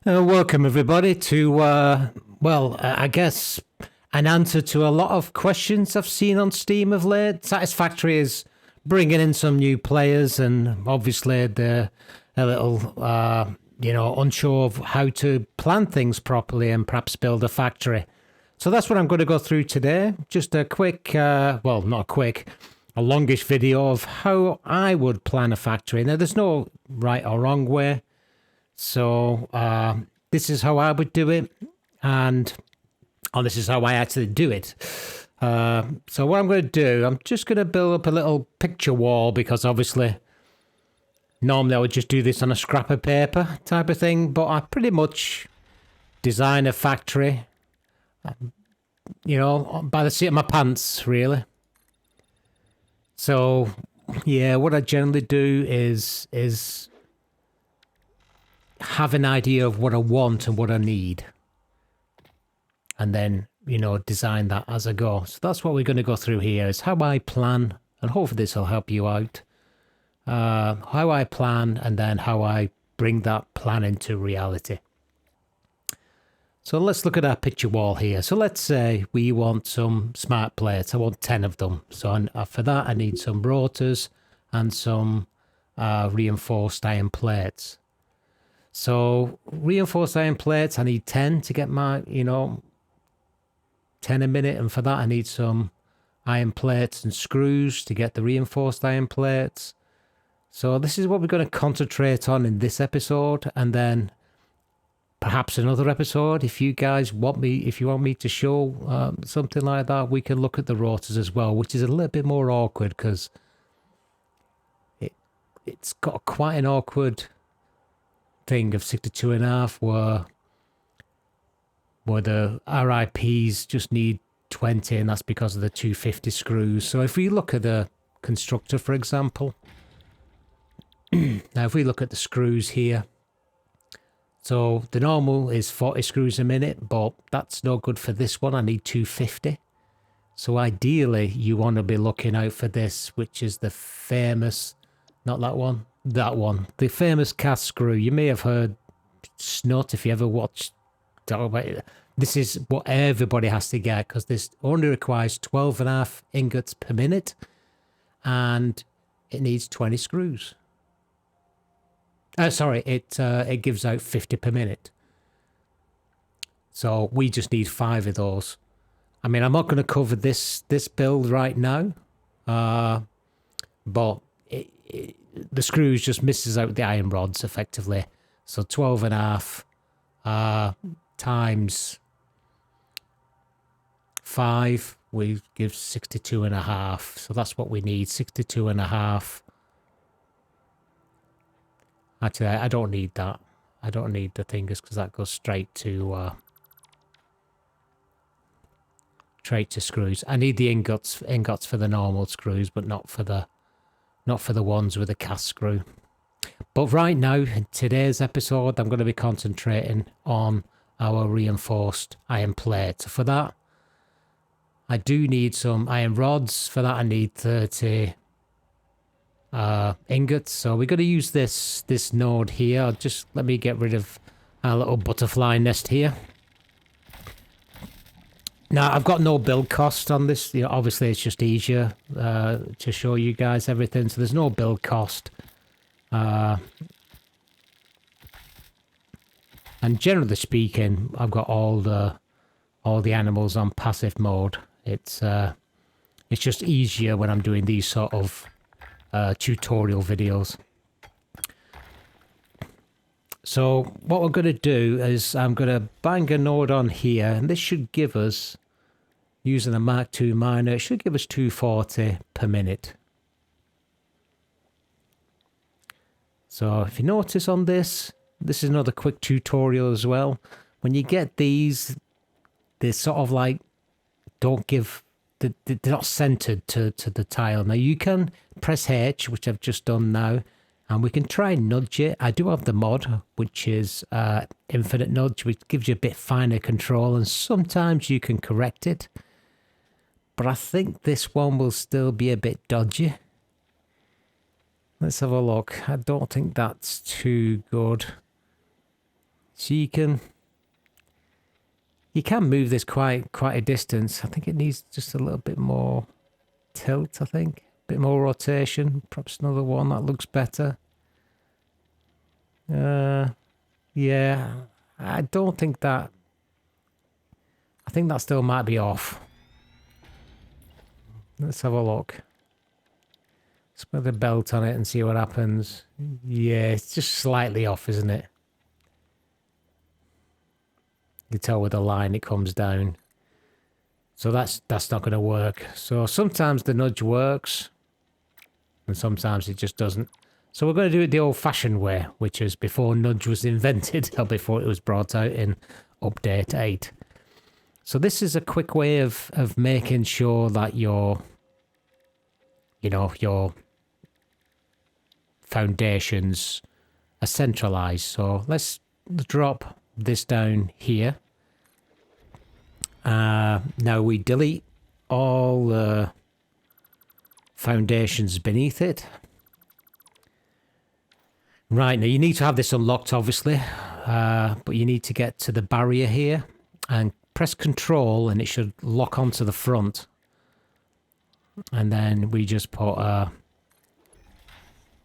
Welcome everybody to, I guess an answer to a lot of questions I've seen on Steam of late. Satisfactory is bringing in some new players, and obviously they're a little, unsure of how to plan things properly and perhaps build a factory. So that's what I'm going to go through today. Just a quick, not quick, a longish video of how I would plan a factory. Now, there's no right or wrong way. So this is how I would do it, and this is how I actually do it. So what I'm going to do, I'm just going to build up a little picture wall, because obviously normally I would just do this on a scrap of paper type of thing, but I pretty much design a factory, by the seat of my pants, really. So yeah, what I generally do is have an idea of what I want and what I need, and then design that as I go. So that's what we're going to go through here, is how I plan, and hopefully this will help you out. How I plan, and then how I bring that plan into reality. So let's look at our picture wall here. So let's say we want some smart plates. I want 10 of them. So for that I need some rotors and some reinforced iron plates. So reinforced iron plates, I need 10 to get my, 10 a minute. And for that, I need some iron plates and screws to get the reinforced iron plates. So this is what we're going to concentrate on in this episode. And then perhaps another episode, if you guys want me, to show something like that, we can look at the rotors as well, which is a little bit more awkward, because it's got quite an awkward thing of 62.5 where the RIPs just need 20, and that's because of the 250 screws. So if we look at the constructor, for example, now if we look at the screws here, so the normal is 40 screws a minute, but that's no good for this one. I need 250. So ideally you want to be looking out for this, which is the famous, not that one, that one, the famous cast screw. You may have heard Snut if you ever watched. This is what everybody has to get, because this only requires 12.5 ingots per minute, and it needs 20 screws. It gives out 50 per minute. So we just need 5 of those. I mean, I'm not going to cover this build right now, but the screws just misses out the iron rods effectively. So 12.5 times 5 we give 62.5. So that's what we need, 62.5. Actually, I don't need that. I don't need the fingers, because that goes straight to screws. I need the ingots for the normal screws, but not for the ones with a cast screw. But right now, in today's episode, I'm going to be concentrating on our reinforced iron plate. So for that, I do need some iron rods. For that, I need 30 ingots. So we're going to use this node here. Just let me get rid of our little butterfly nest here. Now, I've got no build cost on this. Obviously, it's just easier to show you guys everything. So there's no build cost. And generally speaking, I've got all the animals on passive mode. It's just easier when I'm doing these sort of tutorial videos. So what we're going to do is I'm going to bang a node on here, and this should give us, using a Mark II miner, it should give us 240 per minute. So if you notice on this is another quick tutorial as well. When you get these, they're sort of like, they're not centered to the tile. Now you can press H, which I've just done now, and we can try and nudge it. I do have the mod, which is infinite nudge, which gives you a bit finer control, and sometimes you can correct it. But I think this one will still be a bit dodgy. Let's have a look. I don't think that's too good. So you can move this quite a distance. I think it needs just a little bit more tilt, I think. A bit more rotation. Perhaps another one that looks better. Yeah, I don't think that... I think that still might be off. Let's have a look. Let's put the belt on it and see what happens. Yeah, it's just slightly off, isn't it? You tell with the line it comes down. So that's not going to work. So sometimes the nudge works, and sometimes it just doesn't. So we're going to do it the old-fashioned way, which is before nudge was invented, or before it was brought out in update 8. So this is a quick way of making sure that your foundations are centralized. So let's drop this down here. Now we delete all the foundations beneath it. Right, now you need to have this unlocked, obviously, but you need to get to the barrier here and press Control, and it should lock onto the front. And then we just put a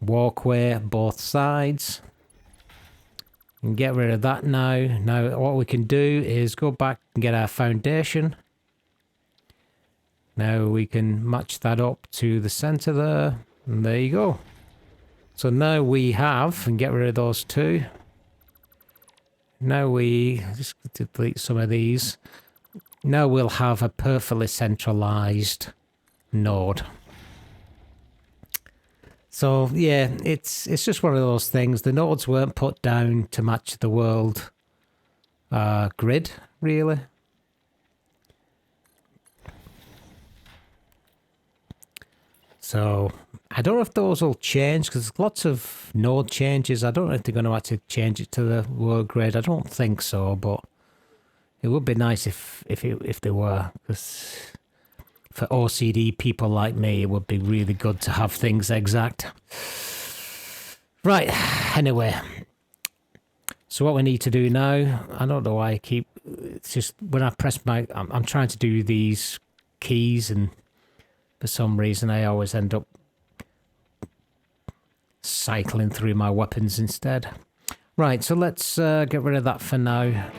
walkway both sides. And get rid of that now. Now what we can do is go back and get our foundation. Now we can match that up to the center there. And there you go. So now we have, and get rid of those two. Now we just delete some of these. Now we'll have a perfectly centralized node. So yeah, it's just one of those things. The nodes weren't put down to match the world grid, really. So I don't know if those will change, because there's lots of node changes. I don't know if they're going to actually change it to the world grid. I don't think so, but it would be nice if they were, because for OCD people like me, it would be really good to have things exact. Right, anyway. So what we need to do now, I don't know why I keep... It's just when I press my... I'm trying to do these keys, and for some reason I always end up cycling through my weapons instead. Right, so let's get rid of that for now.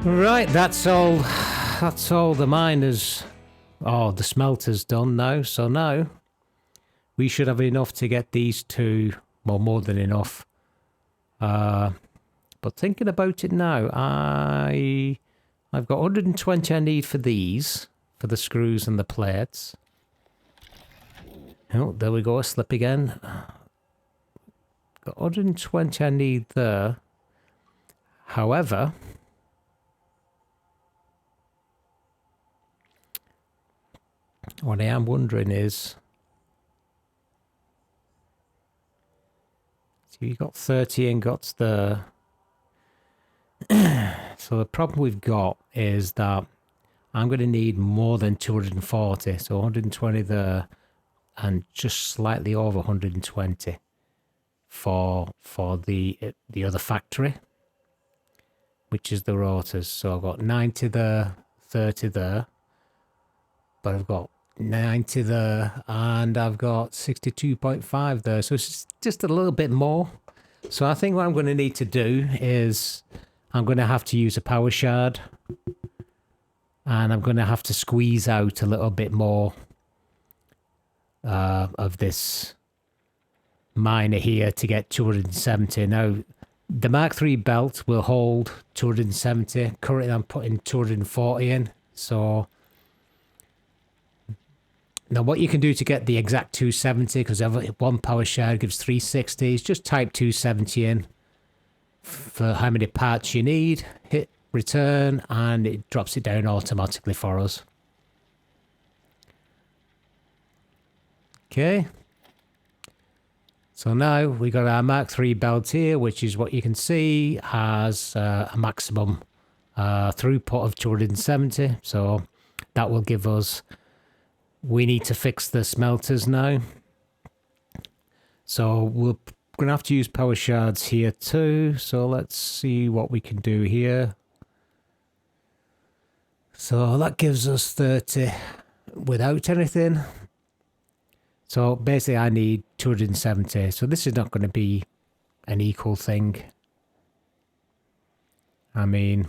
Right, that's all. That's all the miners. Oh, the smelter's done now. So now we should have enough to get these two. Well, more than enough. But thinking about it now, I've got 120 I need for these, for the screws and the plates. Oh, there we go, a slip again. Got 120 I need there. However, what I am wondering is, so you got 30 ingots there. So the problem we've got is that I'm going to need more than 240. So 120 there and just slightly over 120 for the other factory, which is the rotors. So I've got 90 there, 30 there, but I've got 90 there and I've got 62.5 there. So it's just a little bit more. So I think what I'm going to need to do is I'm going to have to use a power shard, and I'm going to have to squeeze out a little bit more of this miner here to get 270. Now, the Mark III belt will hold 270. Currently, I'm putting 240 in. So now what you can do to get the exact 270, because one power shard gives 360, is just type 270 in for how many parts you need, hit return, and it drops it down automatically for us. Okay. So now we got our Mark III belt here, which is what you can see has a maximum throughput of 270. So that will give us, we need to fix the smelters now. So we're going to have to use power shards here too. So let's see what we can do here. So that gives us 30 without anything. So basically I need 270. So this is not going to be an equal thing. I mean,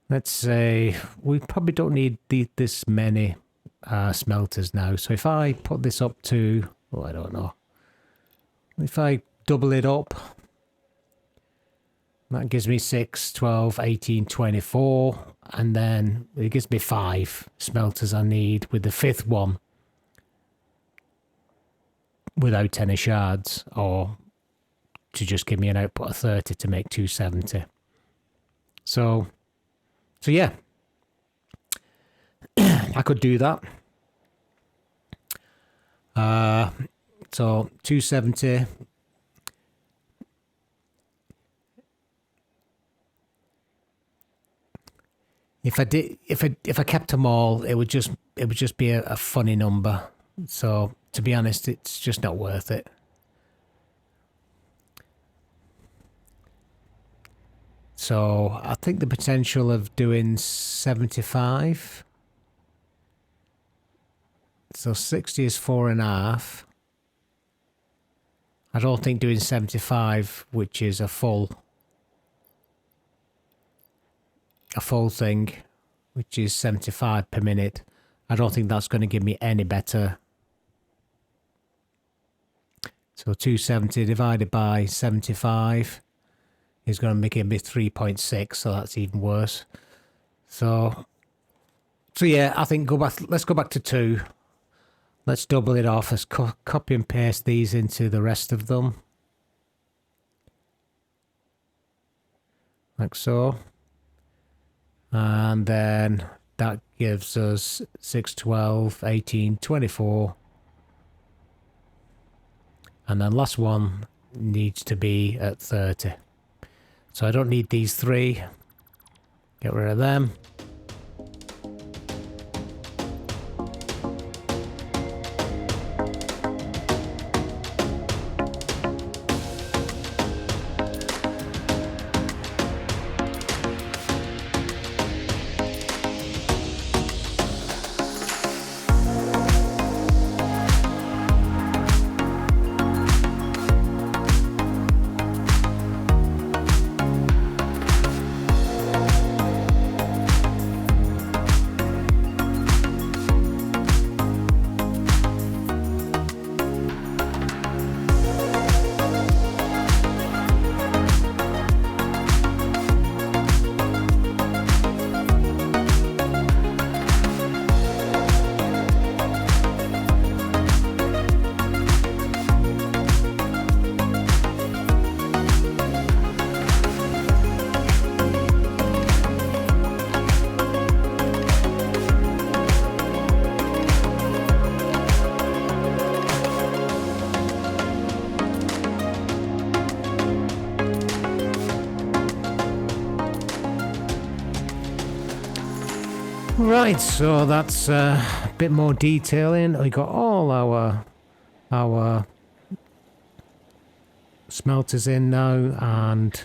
let's say we probably don't need this many smelters now. So if I put this up to, oh, I don't know. If I double it up, that gives me 6, 12, 18, 24. And then it gives me 5 smelters I need with the 5th one without any shards, or to just give me an output of 30 to make 270. So yeah, I could do that. So 270. If I kept them all, it would just be a funny number. So to be honest, it's just not worth it. So I think the potential of doing 75. So 60 is 4.5. I don't think doing 75, which is a full thing, which is 75 per minute. I don't think that's going to give me any better. So 270 divided by 75 is going to make it 3.6, so that's even worse. So yeah, I think let's go back to 2. Let's double it off. Let's copy and paste these into the rest of them. Like so. And then that gives us 6, 12, 18, 24. And then last one needs to be at 30. So I don't need these 3. Get rid of them. Right, so that's a bit more detailing. We got all our smelters in now, and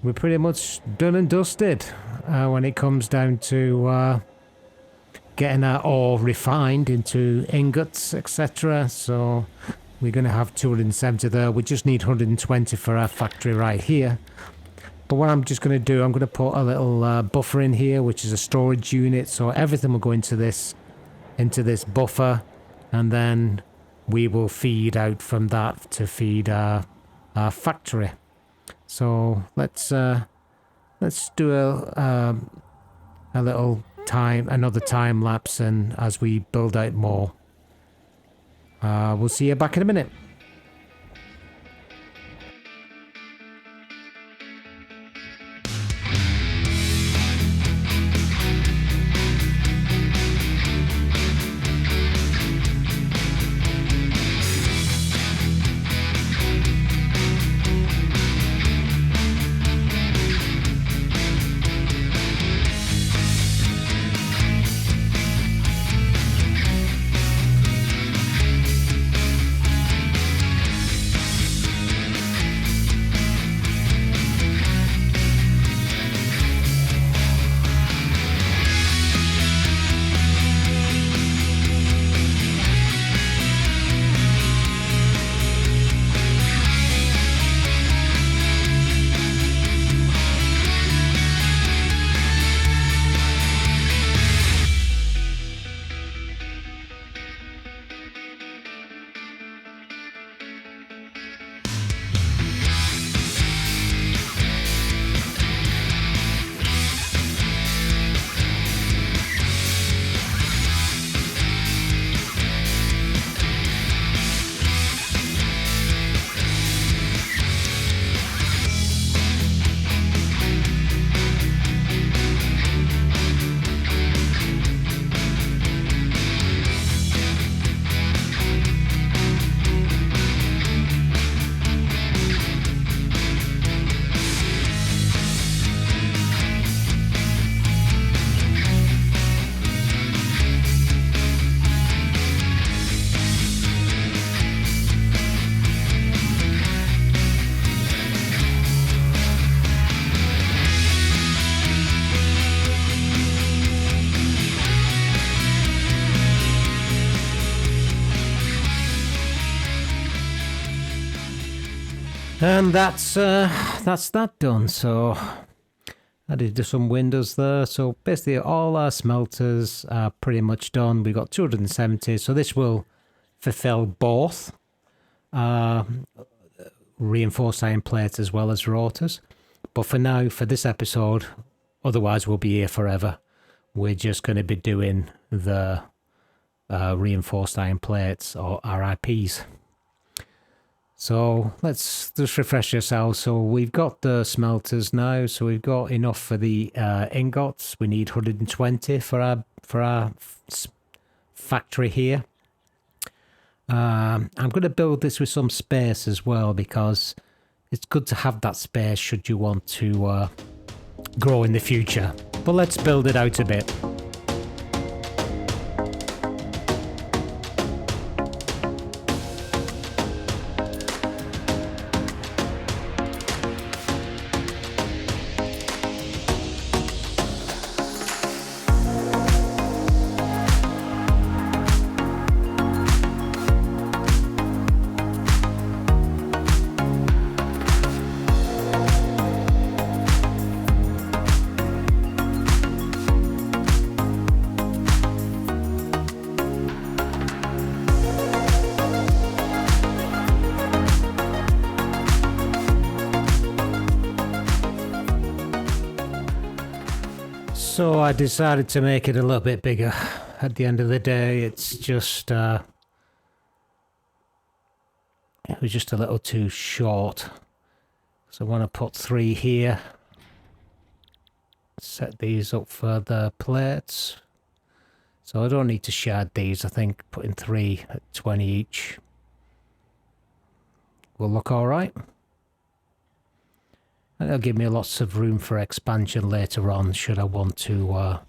we're pretty much done and dusted when it comes down to getting our ore refined into ingots, etc. So we're going to have 270 there. We just need 120 for our factory right here. But what I'm just going to do, I'm going to put a little buffer in here, which is a storage unit. So everything will go into this buffer, and then we will feed out from that to feed our factory. So let's do a little another time lapse, and as we build out more, we'll see you back in a minute. And that's that done. So I did do some windows there. So basically all our smelters are pretty much done. We got 270. So this will fulfill both reinforced iron plates as well as rotors. But for now, for this episode, otherwise we'll be here forever. We're just going to be doing the reinforced iron plates, or RIPs. So let's just refresh ourselves. So we've got the smelters now. So we've got enough for the ingots. We need 120 for our factory here. I'm going to build this with some space as well, because it's good to have that space should you want to grow in the future. But let's build it out a bit. So I decided to make it a little bit bigger. At the end of the day, it's just it was just a little too short. So I want to put 3 here. Set these up for the plates. So I don't need to shard these. I think putting 3 at 20 each will look all right. And it'll give me lots of room for expansion later on, should I want to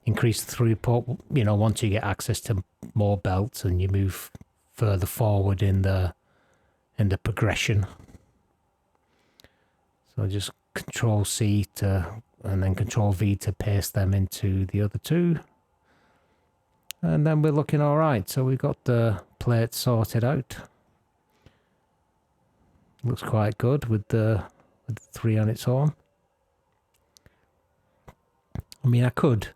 increase the throughput, you know, once you get access to more belts and you move further forward in the progression. So just Control C and then Control V to paste them into the other two. And then we're looking all right. So we've got the plate sorted out. Looks quite good with the 3 on its own. I mean, I could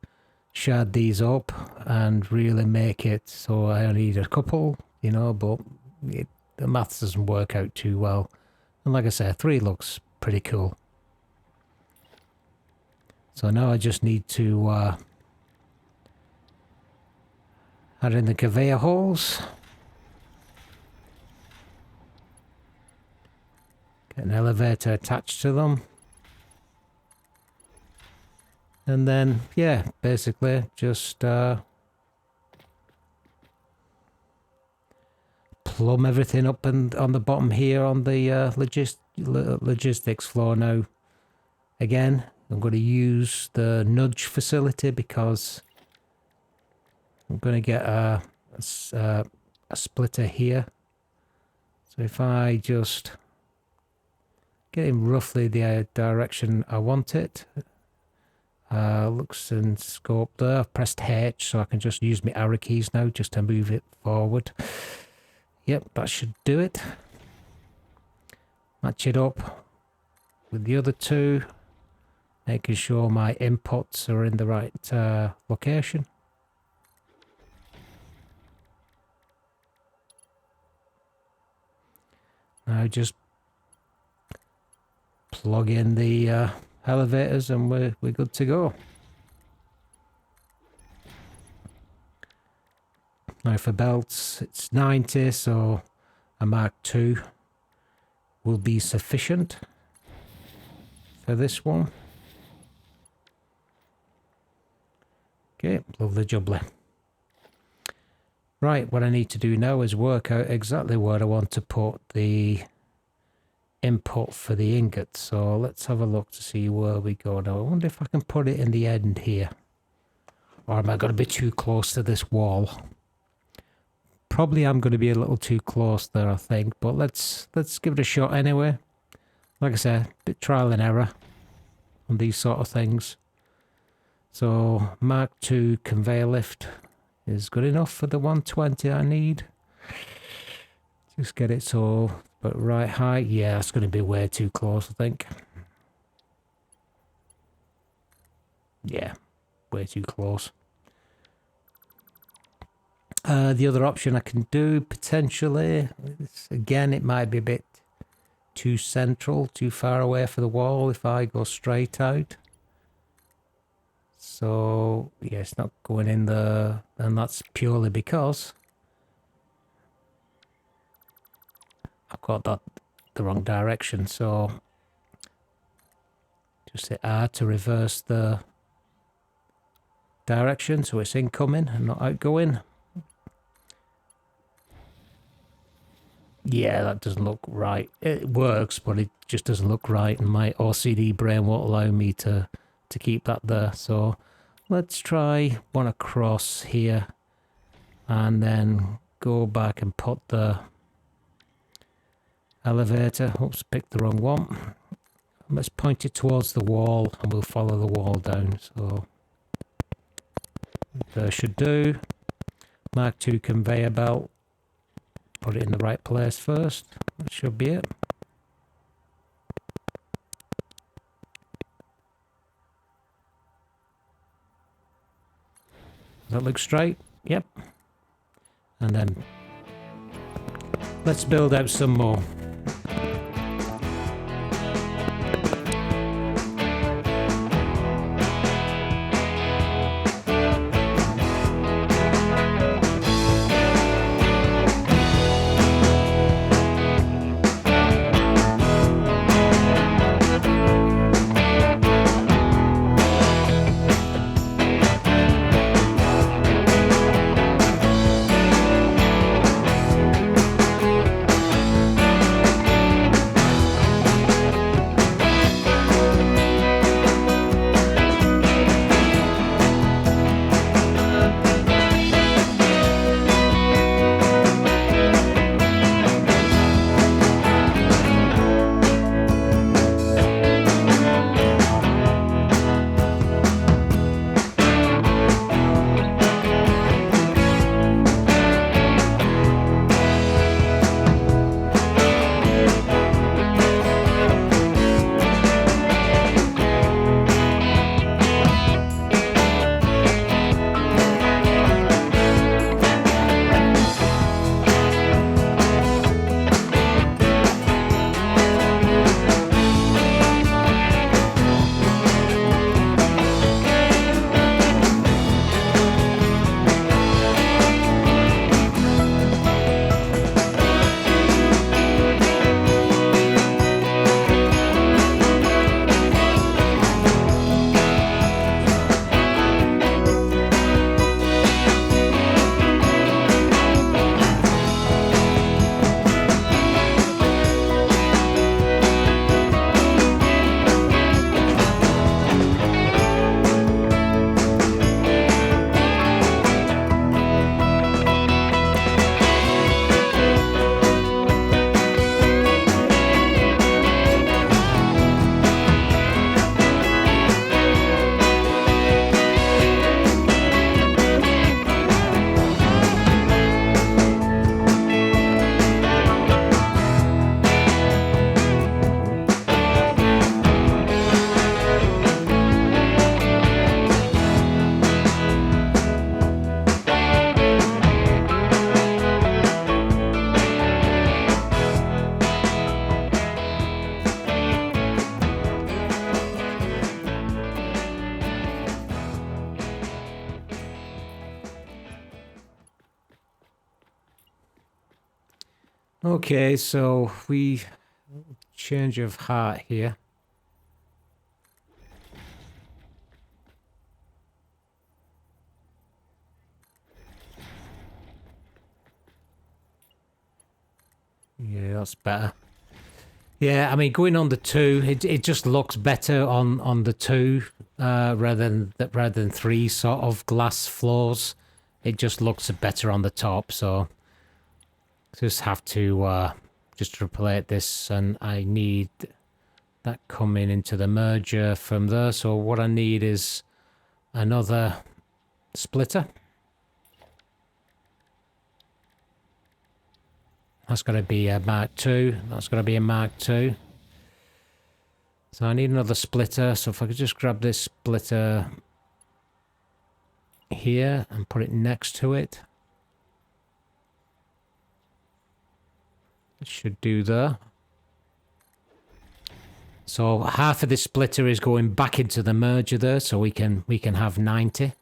shard these up and really make it so I only need a couple, you know, but the maths doesn't work out too well. And like I said, 3 looks pretty cool. So now I just need to add in the conveyor holes. Get an elevator attached to them. And then, yeah, basically just plumb everything up and on the bottom here on the logistics floor now. Again, I'm going to use the nudge facility because I'm going to get a splitter here. So if I just get in roughly the direction I want it, looks and scope there. I've pressed H so I can just use my arrow keys now just to move it forward. Yep, that should do it. Match it up with the other 2, making sure my inputs are in the right location. Now just plug in the elevators and we're good to go. Now for belts, it's 90, so a Mark II will be sufficient for this one. Okay, lovely jubbly. Right, what I need to do now is work out exactly where I want to put the input for the ingot. So let's have a look to see where we go now. I wonder if I can put it in the end here. Or am I going to be too close to this wall? Probably I'm going to be a little too close there, I think. But let's give it a shot anyway. Like I said, a bit trial and error on these sort of things. So Mark II conveyor lift is good enough for the 120 I need. Just get it so, but right height. Yeah, that's going to be way too close, I think. Yeah, way too close. The other option I can do potentially, again, it might be a bit too central, too far away for the wall if I go straight out. So, yeah, it's not going in there, and that's purely because I've got that the wrong direction. So, just hit R to reverse the direction so it's incoming and not outgoing. Yeah, that doesn't look right. It works, but it just doesn't look right, and my OCD brain won't allow me to keep that there. So let's try one across here and then go back and put the elevator. Oops, picked the wrong one. Let's point it towards the wall and we'll follow the wall down. So that should do. Mark II conveyor belt. Put it in the right place first. That should be it. Does that look straight? Yep. And then let's build out some more. Okay, so we change of heart here. Yeah, that's better. Yeah, I mean, going on the 2, it just looks better on the 2 rather than 3 sort of glass floors. It just looks better on the top, so just have to just replace this, and I need that coming into the merger from there. So what I need is another splitter. That's going to be a Mark II. That's going to be a Mark II. So I need another splitter. So if I could just grab this splitter here and put it next to it. It should do there. So half of this splitter is going back into the merger there, so we can have 90.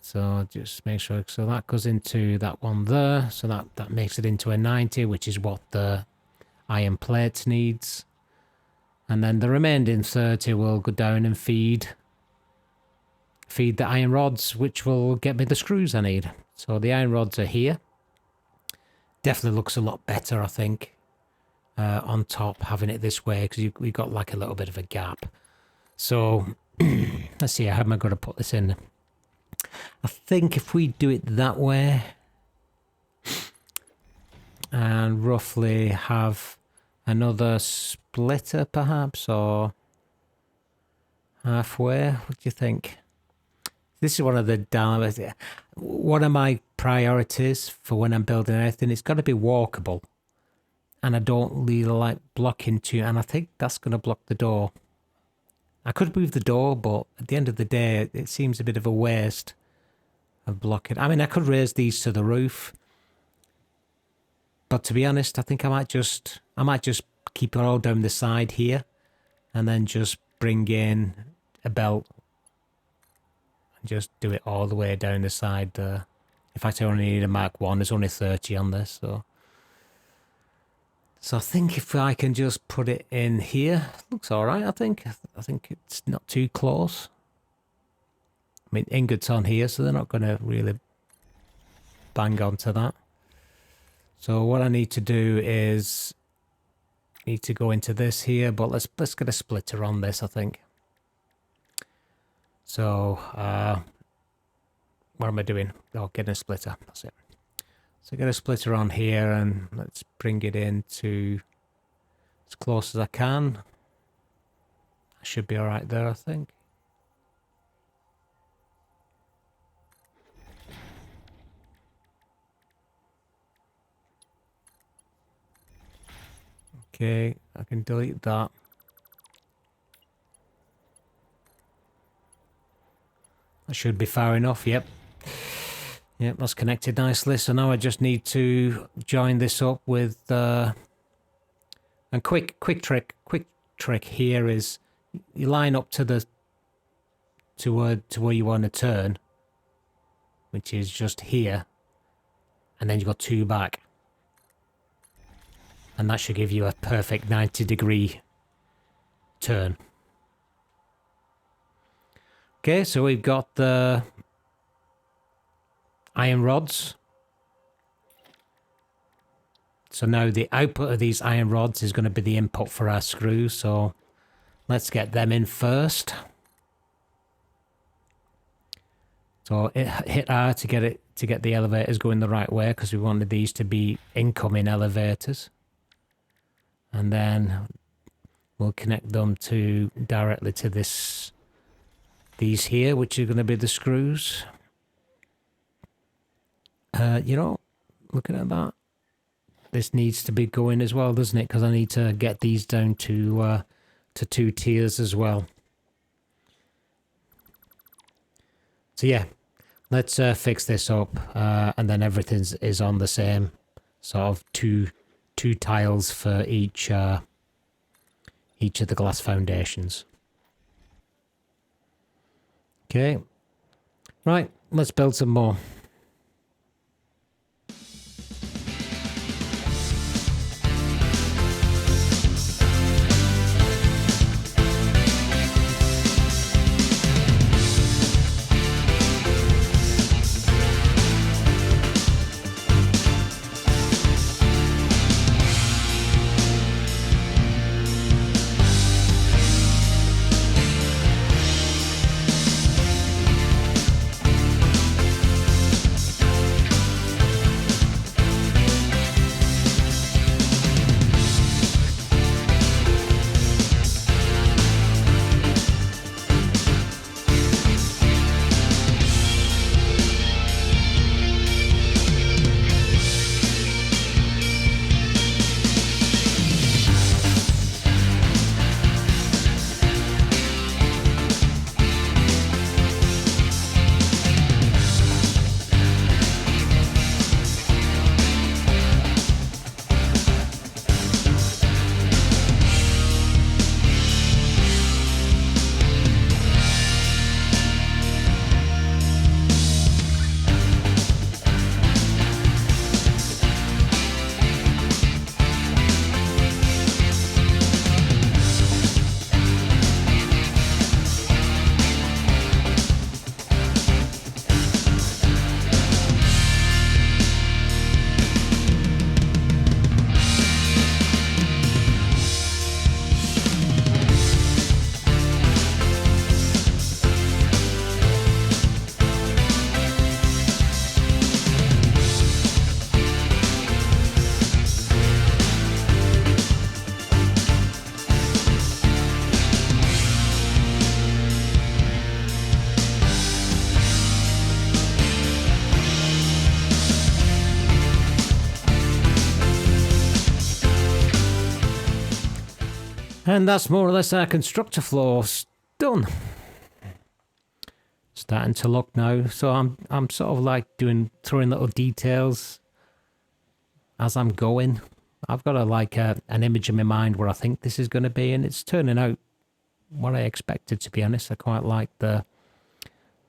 So just make sure, so that goes into that one there, so that makes it into a 90, which is what the iron plate needs. And then the remaining 30 will go down and feed the iron rods, which will get me the screws I need. So the iron rods are here. Definitely looks a lot better, I think, on top, having it this way, because we got like a little bit of a gap. So let's see, how am I going to put this in? I think if we do it that way and roughly have another splitter perhaps, or halfway, what do you think? This is one of the dilemmas. One of my priorities for when I'm building anything, it's got to be walkable. And I don't really like blocking too, and I think that's going to block the door. I could move the door, but at the end of the day, it seems a bit of a waste of blocking. I mean, I could raise these to the roof, but to be honest, I think I might just keep it all down the side here, and then just bring in a belt and just do it all the way down the side there. In fact, I only need a Mark 1. There's only 30 on this, so I think if I can just put it in here, looks all right, I think. I think it's not too close. I mean, ingots on here, so they're not going to really bang onto that. So what I need to do is need to go into this here, but let's get a splitter on this, I think. So what am I doing? Oh, getting a splitter. That's it. So get a splitter on here, and let's bring it in to as close as I can. I should be all right there, I think. Okay, I can delete that. That should be far enough, yep. Yep, that's connected nicely. So now I just need to join this up with and quick trick here is you line up to where you want to turn, which is just here, and then you got 2 back. And that should give you a perfect 90-degree turn. Okay, so we've got the iron rods. So now the output of these iron rods is going to be the input for our screws. So let's get them in first. So hit R to get the elevators going the right way, because we wanted these to be incoming elevators. And then we'll connect them directly to these here, which are going to be the screws. You know, looking at that, this needs to be going as well, doesn't it? Because I need to get these down to 2 tiers as well. So yeah, let's fix this up, and then everything is on the same sort of two tiles for each of the glass foundations. Okay, right, let's build some more. And that's more or less our constructor floor done. Starting to look now. So I'm sort of like throwing little details as I'm going. I've got an image in my mind where I think this is going to be, and it's turning out what I expected, to be honest. I quite like the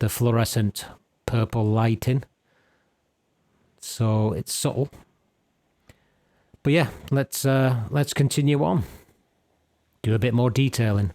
fluorescent purple lighting. So it's subtle. But yeah, let's continue on. Do a bit more detailing.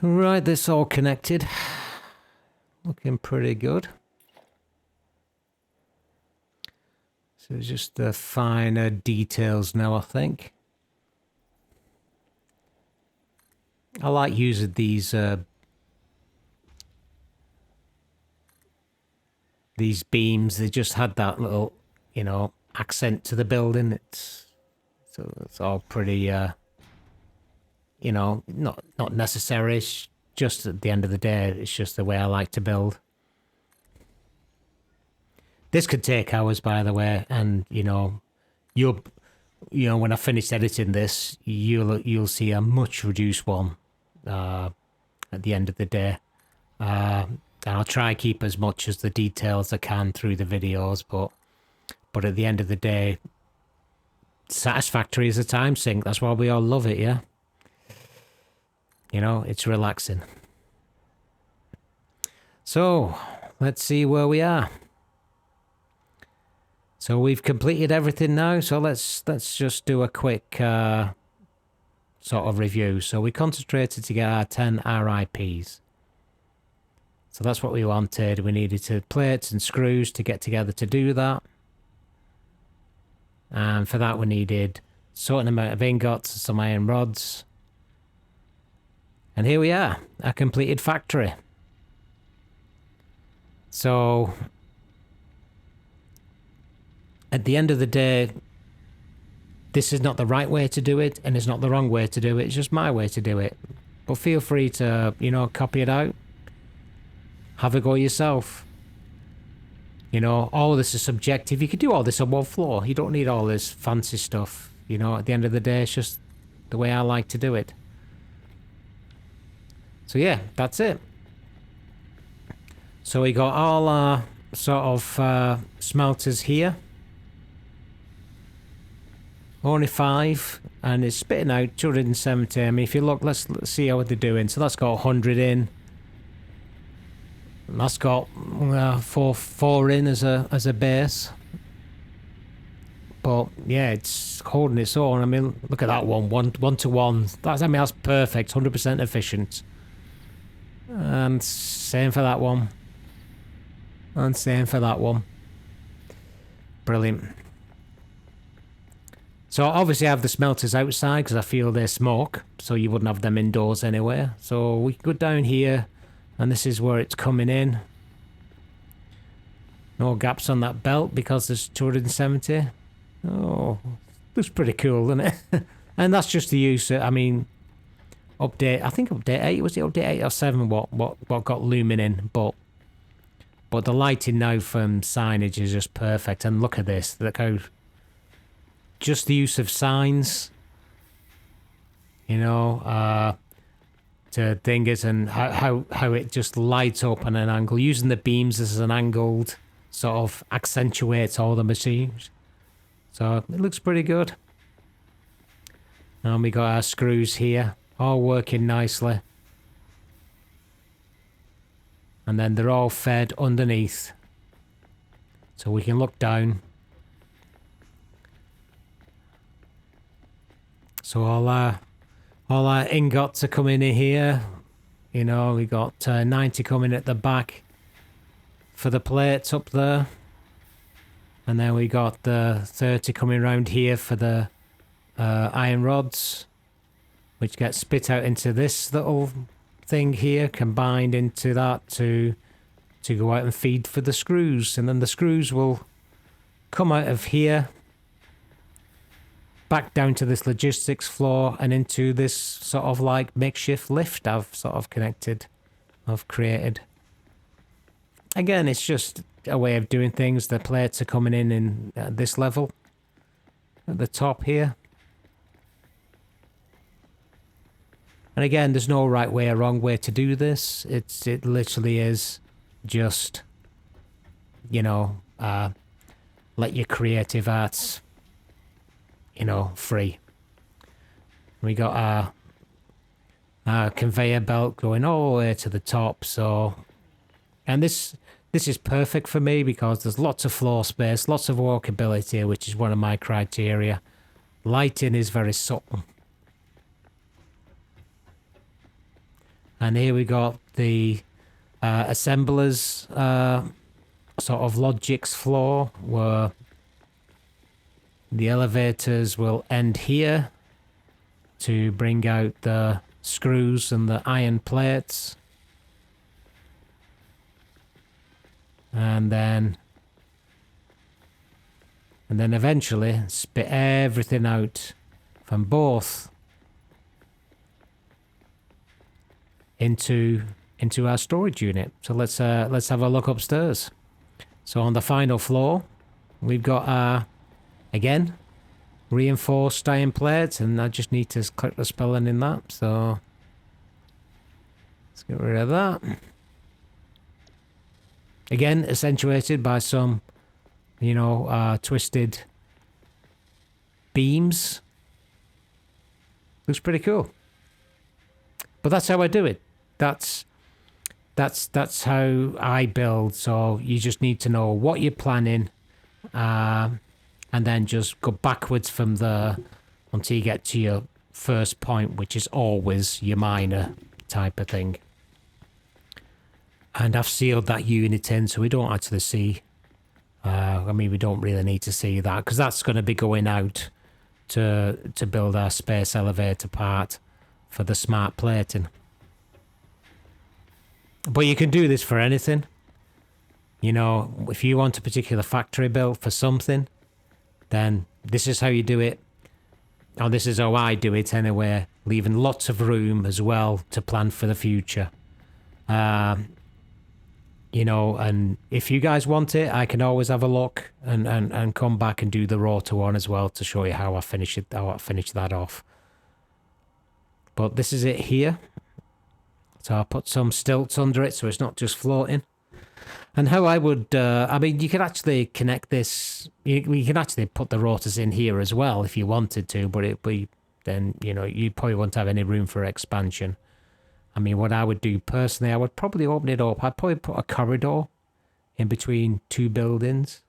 Right, this all connected. Looking pretty good. So it's just the finer details now, I think. I like using these beams. They just had that little, accent to the building. It's all pretty, not necessary. It's just at the end of the day, it's just the way I like to build. This could take hours, by the way, and when I finish editing this, you'll see a much reduced one at the end of the day. And I'll try keep as much as the details I can through the videos, but at the end of the day, Satisfactory is a time sink. That's why we all love it, yeah? It's relaxing. So, let's see where we are. So we've completed everything now, so let's just do a quick sort of review. So we concentrated to get our 10 RIPs. So that's what we wanted. We needed plates and screws to get together to do that. And for that we needed a certain amount of ingots and some iron rods. And here we are, a completed factory. So, at the end of the day, this is not the right way to do it, and it's not the wrong way to do it. It's just my way to do it. But feel free to, copy it out. Have a go yourself. All of this is subjective. You could do all this on one floor. You don't need all this fancy stuff. At the end of the day, it's just the way I like to do it. So yeah, that's it. So we got all our sort of smelters here. Only 5, and it's spitting out 270. I mean, if you look, let's see how they're doing. So that's got 100 in. And that's got 4 in as a base. But yeah, it's holding its own. I mean, look at that one to one. That's, I mean, that's perfect, 100% efficient. And same for that one. And same for that one. Brilliant. So obviously I have the smelters outside because I feel they smoke, so you wouldn't have them indoors anyway. So we go down here, and this is where it's coming in. No gaps on that belt because there's 270. Oh, looks pretty cool, doesn't it? And that's just the use. I mean, update. I think update 8 was it update 8 or 7? What got lumen in, but the lighting now from signage is just perfect. And look at this. Look how. Just the use of signs, you know, to thingers, and how it just lights up on an angle. Using the beams as an angled sort of accentuates all the machines. So it looks pretty good. And we got our screws here, all working nicely. And then they're all fed underneath. So we can look down. So all our ingots are coming in here. You know, we got 90 coming at the back for the plates up there. And then we got the 30 coming around here for the iron rods, which get spit out into this little thing here, combined into that to go out and feed for the screws. And then the screws will come out of here, back down to this logistics floor and into this sort of like makeshift lift I've created. Again, it's just a way of doing things. The plates are coming in at this level at the top here. And again, there's no right way or wrong way to do this. It literally is just, you know, let your creative arts, you know, free. We got our conveyor belt going all the way to the top. So, and this is perfect for me because there's lots of floor space, lots of walkability, which is one of my criteria. Lighting is very subtle. And here we got the assemblers sort of logics floor where the elevators will end here to bring out the screws and the iron plates. And then eventually spit everything out from both into our storage unit. So let's have a look upstairs. So on the final floor, we've got our, again, reinforced iron plates, and I just need to click the spelling in that. So let's get rid of that. Again, accentuated by some, you know, twisted beams. Looks pretty cool. But that's how I do it. That's how I build. So you just need to know what you're planning, and then just go backwards from there until you get to your first point, which is always your minor type of thing. And I've sealed that unit in, so we don't actually see. I mean, we don't really need to see that because that's going to be going out to build our space elevator part for the smart plating. But you can do this for anything. You know, if you want a particular factory built for something, then this is how you do it. Or this is how I do it anyway, leaving lots of room as well to plan for the future. You know, and if you guys want it, I can always have a look and come back and do the rotor one as well to show you how I finish that off. But this is it here. So I'll put some stilts under it so it's not just floating. And how I would, I mean, you could actually connect this, you can actually put the rotors in here as well if you wanted to, but it'd be, then, you know, you probably won't have any room for expansion. I mean, what I would do personally, I would probably open it up. I'd probably put a corridor in between two buildings.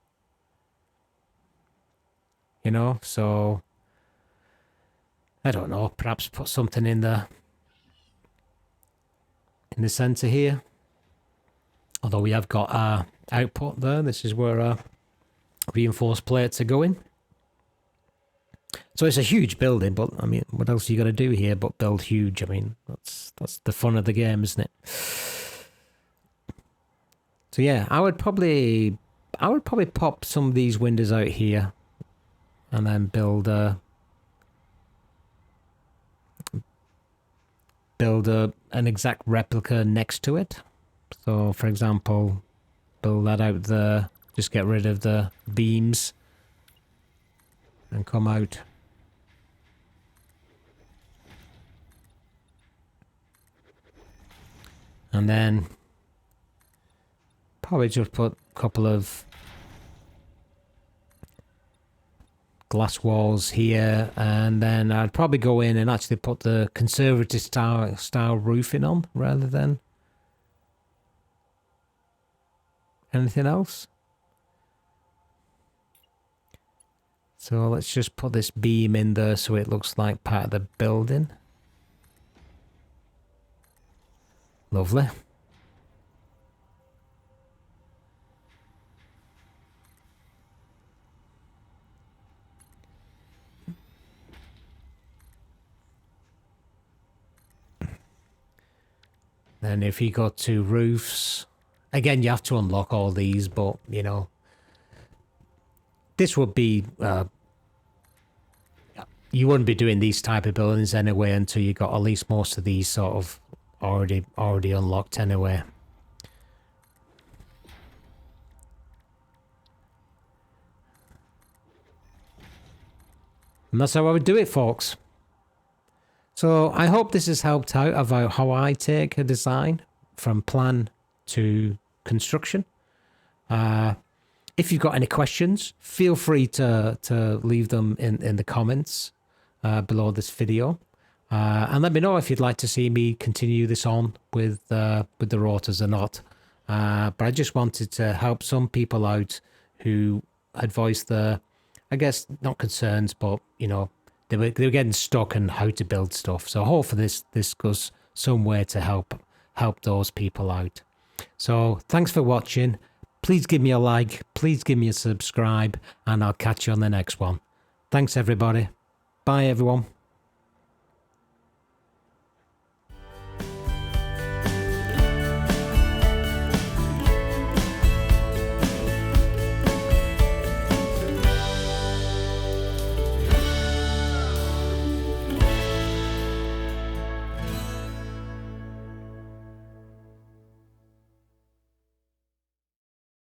You know, so I don't know, perhaps put something in the center here. Although we have got our output there. This is where our reinforced plates are going. So it's a huge building, but I mean, what else are you going to do here but build huge? I mean, that's the fun of the game, isn't it? So yeah, I would probably pop some of these windows out here and then build an exact replica next to it. So for example, build that out there, just get rid of the beams and come out. And then probably just put a couple of glass walls here, and then I'd probably go in and actually put the conservative style roofing on rather than anything else. So let's just put this beam in there so it looks like part of the building. Lovely. Then if you go to roofs, again, you have to unlock all these, but, you know, this would be, you wouldn't be doing these type of buildings anyway until you got at least most of these sort of already unlocked anyway. And that's how I would do it, folks. So I hope this has helped out about how I take a design from plan to construction. If you've got any questions, feel free to leave them in the comments below this video. And let me know if you'd like to see me continue this on with the rotors or not. But I just wanted to help some people out who had voiced their, I guess, not concerns, but, you know, they were getting stuck on how to build stuff. So hopefully this goes some way to help those people out. So thanks for watching. Please give me a like. Please give me a subscribe. And I'll catch you on the next one. Thanks, everybody. Bye, everyone.